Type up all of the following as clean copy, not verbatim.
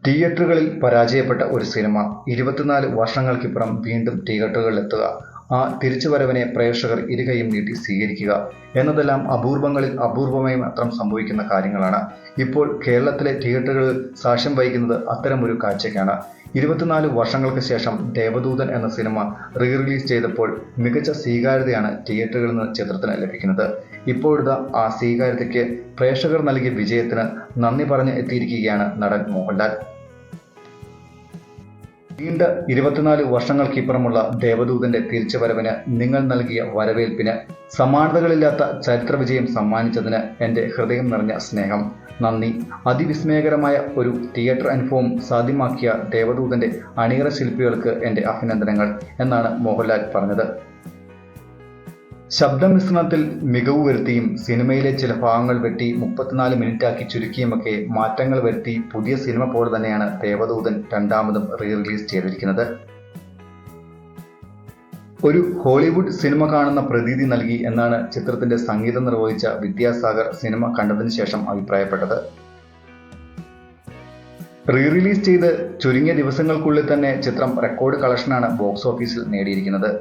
തിയേറ്ററുകളിൽ പരാജയപ്പെട്ട ഒരു സിനിമ 24 വർഷങ്ങൾക്കിപ്പുറം വീണ്ടും തിയേറ്ററുകളിലെത്തുക, ആ തിരിച്ചുവരവിനെ പ്രേക്ഷകർ ഇരുകൈയും നീട്ടി സ്വീകരിക്കുക എന്നതെല്ലാം അപൂർവങ്ങളിൽ അപൂർവമായി മാത്രം സംഭവിക്കുന്ന കാര്യങ്ങളാണ്. ഇപ്പോൾ കേരളത്തിലെ തിയേറ്ററുകളിൽ സാക്ഷ്യം വഹിക്കുന്നത് അത്തരമൊരു കാഴ്ചയ്ക്കാണ്. 24 വർഷങ്ങൾക്ക് ശേഷം ദേവദൂതൻ എന്ന സിനിമ റിലീസ് ചെയ്തപ്പോൾ മികച്ച സ്വീകാര്യതയാണ് തിയേറ്ററുകളിൽ നിന്ന് ചിത്രത്തിന് ലഭിക്കുന്നത്. ഇപ്പോഴത്തെ ആ സ്വീകാര്യതയ്ക്ക് പ്രേക്ഷകർ നൽകിയ വിജയത്തിന് നന്ദി പറഞ്ഞ് എത്തിയിരിക്കുകയാണ് നടൻ മോഹൻലാൽ. നീണ്ട 24 വർഷങ്ങൾക്കിപ്പുറമുള്ള ദേവദൂതന്റെ തിരിച്ചുവരവിന് നിങ്ങൾ നൽകിയ വരവേൽപ്പിന്, സമാനതകളില്ലാത്ത ചരിത്ര വിജയം സമ്മാനിച്ചതിന് എൻ്റെ ഹൃദയം നിറഞ്ഞ സ്നേഹം, നന്ദി. അതിവിസ്മയകരമായ ഒരു തിയേറ്റർ അനുഭവം സാധ്യമാക്കിയ ദേവദൂതന്റെ അണിയറ ശില്പികൾക്ക് എൻ്റെ അഭിനന്ദനങ്ങൾ എന്നാണ് മോഹൻലാൽ പറഞ്ഞത്. ശബ്ദമിശ്രണത്തിൽ മികവ് വരുത്തിയും സിനിമയിലെ ചില ഭാഗങ്ങൾ വെട്ടി 34 മിനിറ്റാക്കി ചുരുക്കിയുമൊക്കെ മാറ്റങ്ങൾ വരുത്തി പുതിയ സിനിമ പോലെ തന്നെയാണ് ദേവദൂതൻ രണ്ടാമതും റിലീസ് ചെയ്തിരിക്കുന്നത്. ഒരു ഹോളിവുഡ് സിനിമ കാണുന്ന പ്രതീതി നൽകി എന്നാണ് ചിത്രത്തിന്റെ സംഗീതം നിർവഹിച്ച വിദ്യാസാഗർ സിനിമ കണ്ടതിന് ശേഷം അഭിപ്രായപ്പെട്ടത്. റിലീസ് ചെയ്ത് ചുരുങ്ങിയ ദിവസങ്ങൾക്കുള്ളിൽ തന്നെ ചിത്രം റെക്കോർഡ് കളക്ഷനാണ് ബോക്സ് ഓഫീസിൽ നേടിയിരിക്കുന്നത്.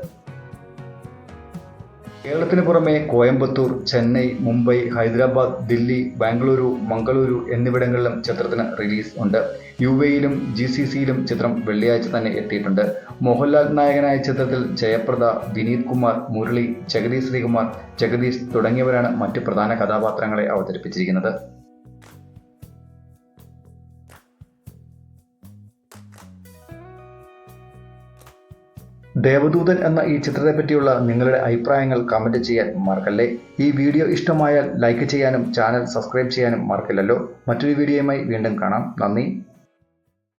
കേരളത്തിന് പുറമെ കോയമ്പത്തൂർ, ചെന്നൈ, മുംബൈ, ഹൈദരാബാദ്, ദില്ലി, ബാംഗ്ലൂരു, മംഗളൂരു എന്നിവിടങ്ങളിലും ചിത്രത്തിന് റിലീസ് ഉണ്ട്. UAEയിലും GCCയിലും ചിത്രം വെള്ളിയാഴ്ച തന്നെ എത്തിയിട്ടുണ്ട്. മോഹൻലാൽ നായകനായ ചിത്രത്തിൽ ജയപ്രദ, വിനീത് കുമാർ, മുരളി, ജഗദീഷ് ശ്രീകുമാർ, ജഗദീഷ് തുടങ്ങിയവരാണ് മറ്റ് പ്രധാന കഥാപാത്രങ്ങളെ അവതരിപ്പിച്ചിരിക്കുന്നത്. ദേവദൂതൻ എന്ന ഈ ചിത്രത്തെ പറ്റിയുള്ള നിങ്ങളുടെ അഭിപ്രായങ്ങൾ കമന്റ് ചെയ്യാൻ മറക്കല്ലേ. ഈ വീഡിയോ ഇഷ്ടമായാൽ ലൈക്ക് ചെയ്യാനും ചാനൽ സബ്സ്ക്രൈബ് ചെയ്യാനും മറക്കില്ലല്ലോ. മറ്റൊരു വീഡിയോയുമായി വീണ്ടും കാണാം. നന്ദി.